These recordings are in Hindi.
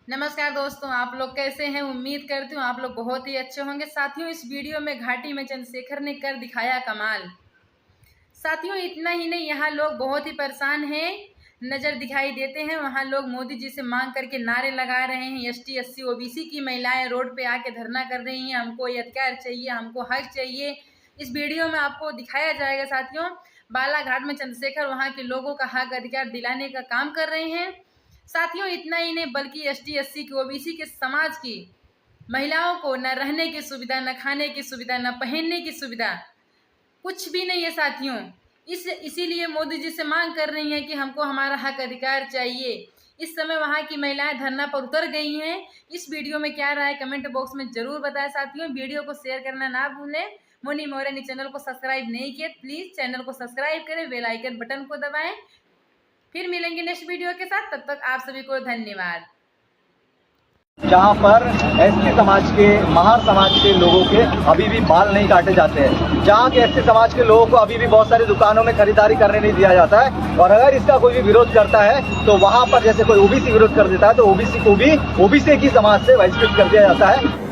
नमस्कार दोस्तों, आप लोग कैसे हैं। उम्मीद करती हूँ आप लोग बहुत ही अच्छे होंगे। साथियों, इस वीडियो में घाटी में चंद्रशेखर ने कर दिखाया कमाल। साथियों, इतना ही नहीं, यहाँ लोग बहुत ही परेशान हैं, नज़र दिखाई देते हैं। वहाँ लोग मोदी जी से मांग करके नारे लगा रहे हैं। ST SC OBC की महिलाएं रोड पे आके धरना कर रही हैं, हमको ये अधिकार चाहिए, हमको हक चाहिए। इस वीडियो में आपको दिखाया जाएगा साथियों, बालाघाट में चंद्रशेखर वहाँ के लोगों का हक अधिकार दिलाने का काम कर रहे हैं। साथियों, इतना ही नहीं, बल्कि ST SC की OBC के समाज की महिलाओं को न रहने की सुविधा, न खाने की सुविधा, न पहनने की सुविधा, कुछ भी नहीं है साथियों। इसीलिए मोदी जी से मांग कर रही हैं कि हमको हमारा हक अधिकार चाहिए। इस समय वहाँ की महिलाएं धरना पर उतर गई हैं। इस वीडियो में क्या राय कमेंट बॉक्स में जरूर बताएं साथियों। वीडियो को शेयर करना ना भूलें। मोनी मौर्य ने चैनल को सब्सक्राइब नहीं किया, प्लीज़ चैनल को सब्सक्राइब करें, बेल आइकन बटन को दबाएं। फिर मिलेंगे नेक्स्ट वीडियो के साथ, तब तक आप सभी को धन्यवाद। जहाँ पर ST समाज के, महार समाज के लोगों के अभी भी बाल नहीं काटे जाते हैं, जहाँ के ST समाज के लोगों को अभी भी बहुत सारी दुकानों में खरीदारी करने नहीं दिया जाता है। और अगर इसका कोई भी विरोध करता है तो वहाँ पर जैसे कोई OBC विरोध कर देता है तो OBC को भी OBC की समाज से बहिष्कृत कर दिया जाता है।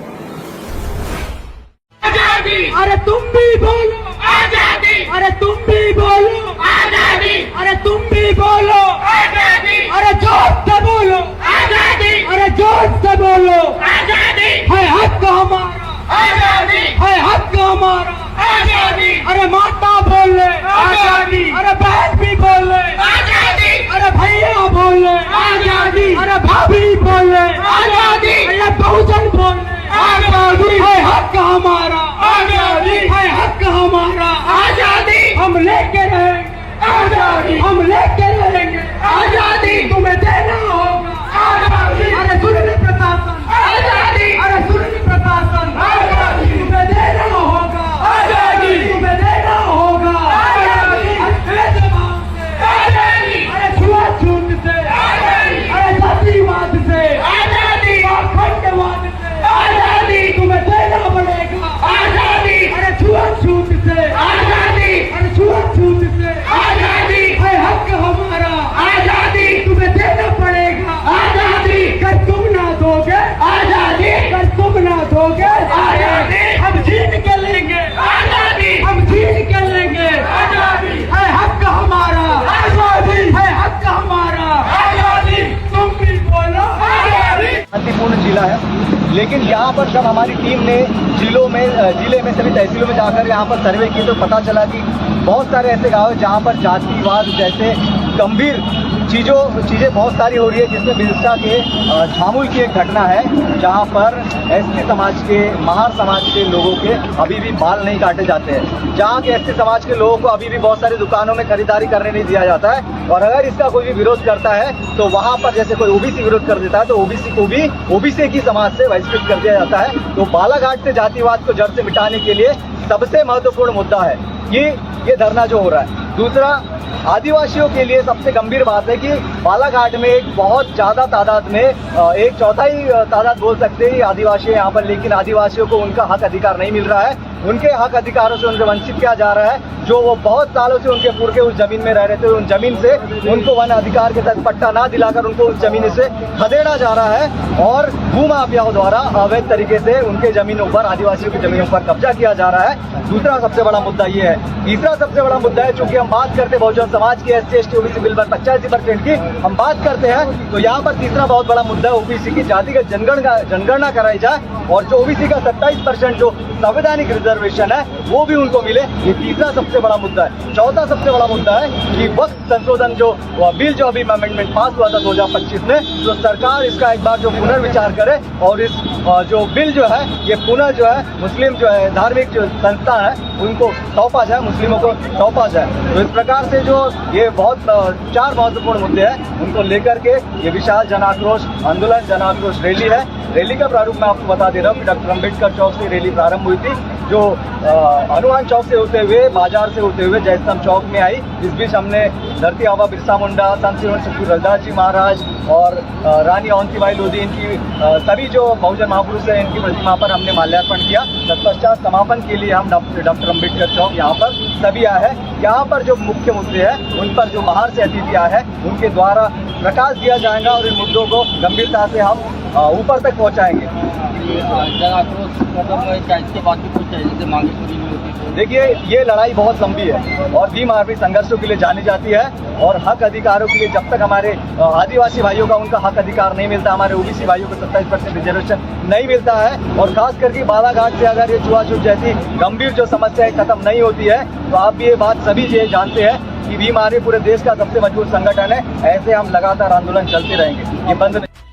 अरे तुम भी बोलो आजादी, अरे तुम भी बोलो आजादी, अरे तुम भी बोलो आजादी, अरे जोर से बोलो आजादी, अरे जोर से बोलो आजादी, है हक हमारा आजादी, है हक हमारा आजादी, अरे माता बोले आजादी, अरे बहन भी बोले आजादी, अरे भैया बोले आजादी, अरे भाभी बोले आजादी, अरे बहुजन बोले आजादी, है हक हमारा आजादी, है हक हमारा आजादी, हम लेके रहेंगे आजादी, हम लेके रहेंगे आजादी, तुम्हें देना होगा आजादी, अरे सुनिए प्रशासन आजादी, अरे सुनिए प्रशासन आजादी, तुम्हें देना होगा आजादी, तुम्हें देना होगा आजादी, अरे छुआछूत से आजादी, अरे जातिवाद से आजादी, खंडवाद से आजादी, तुम्हें देना पड़ेगा आजादी, अरे छुआछूत से आजादी, अरे छुआछूत से आजादी, है हक हमारा आजादी, तुम्हें देना पड़ेगा आजादी, अगर तुम ना दोगे आजादी, अगर तुम ना दोगे आजादी, हम छीन के लेंगे आजादी, हम छीन के लेंगे आजादी, है हक हमारा आजादी, है हक हमारा आजादी, तुम भी बोलो आजादी। शांतिपूर्ण जिला है, लेकिन यहाँ पर जब हमारी टीम ने जिले में सभी तहसीलों में जाकर यहाँ पर सर्वे किए तो पता चला कि बहुत सारे ऐसे गाँव हैं जहाँ पर जातिवाद जैसे गंभीर चीज़ें बहुत सारी हो रही है, जिसमें बिरसा के झामुल की एक घटना है जहाँ पर ST समाज के, महार समाज के लोगों के अभी भी बाल नहीं काटे जाते हैं, जहाँ के ST समाज के लोगों को अभी भी बहुत सारी दुकानों में खरीदारी करने नहीं दिया जाता है। और अगर इसका कोई भी विरोध करता है तो वहाँ पर जैसे कोई OBC विरोध कर देता है तो OBC को भी OBC की समाज से बहिष्कृत कर दिया जाता है। तो बालाघाट से जातिवाद को जड़ से मिटाने के लिए सबसे महत्वपूर्ण मुद्दा है ये धरना जो हो रहा है। दूसरा, आदिवासियों के लिए सबसे गंभीर बात है कि बालाघाट में एक बहुत ज़्यादा तादाद में, एक चौथाई तादाद बोल सकते हैं आदिवासी यहाँ पर, लेकिन आदिवासियों को उनका हक अधिकार नहीं मिल रहा है। उनके हक अधिकारों से उनको वंचित किया जा रहा है। जो वो बहुत सालों से उनके पूर्वज उस जमीन में रह रहे थे, उन जमीन से उनको वन अधिकार के तहत पट्टा ना दिलाकर उनको उस जमीन से खदेड़ा जा रहा है और भूमाफियाओं द्वारा अवैध तरीके से उनके जमीनों पर, आदिवासियों की जमीनों पर कब्जा किया जा रहा है। दूसरा सबसे बड़ा मुद्दा ये है। तीसरा सबसे बड़ा मुद्दा है, चूंकि हम बात करते हैं बहुजन समाज की, SC ST OBC बिल पर 85% की हम बात करते हैं, तो यहाँ पर तीसरा बहुत बड़ा मुद्दा है OBC की जातिगत जनगणना कराई जाए और जो OBC का 27% जो संवैधानिक रिजर्वेशन है वो भी उनको मिले। ये तीसरा सबसे बड़ा मुद्दा है। चौथा सबसे बड़ा मुद्दा है कि वक्त संशोधन जो बिल जो अभी अमेंडमेंट पास हुआ था 2025 में, तो सरकार इसका एक बार जो पुनर्विचार करे और इस जो बिल जो है ये पुनः जो है मुस्लिम जो है धार्मिक जो संस्था है उनको सौंपा जाए, मुस्लिमों को सौंपा जाए। तो इस प्रकार से जो ये बहुत 4 महत्वपूर्ण मुद्दे हैं उनको लेकर के ये विशाल जन आक्रोश आंदोलन, जन आक्रोश रैली है। रैली का प्रारूप मैं आपको बता दे रहा हूँ कि डॉक्टर अम्बेडकर चौक से रैली प्रारंभ हुई थी, जो हनुमान चौक से होते हुए, बाजार से होते हुए जयस्तंभ चौक में आई। इस बीच हमने धरती आबा बिरसा मुंडा, संत श्री सतगुरु रविदास जी महाराज और रानी अवंतीबाई लोधी, इनकी सभी जो बहुजन महापुरुष है, इनकी प्रतिमा पर हमने माल्यार्पण किया। तत्पश्चात समापन के लिए हम डॉक्टर अम्बेडकर चौक यहाँ पर सभी आए हैं। यहाँ पर जो मुख्य मुद्दे हैं उन पर जो बाहर से अतिथि आए हैं उनके द्वारा प्रकाश दिया जाएगा और इन मुद्दों को गंभीरता से हम ऊपर तक पहुँचाएंगे। देखिए, ये लड़ाई बहुत लंबी है और भीम आर्मी संघर्षों के लिए जानी जाती है और हक अधिकारों के लिए जब तक हमारे आदिवासी भाइयों का उनका हक अधिकार नहीं मिलता, हमारे ओबीसी भाइयों को 27% रिजर्वेशन नहीं मिलता है और खास करके बालाघाट से अगर ये छुआछूत जैसी गंभीर जो समस्याएं खत्म नहीं होती है तो आप भी ये बात सभी ये जानते हैं कि भीम आर्मी पूरे देश का सबसे मजबूत संगठन है। ऐसे हम लगातार आंदोलन चलते रहेंगे, ये बंद नहीं।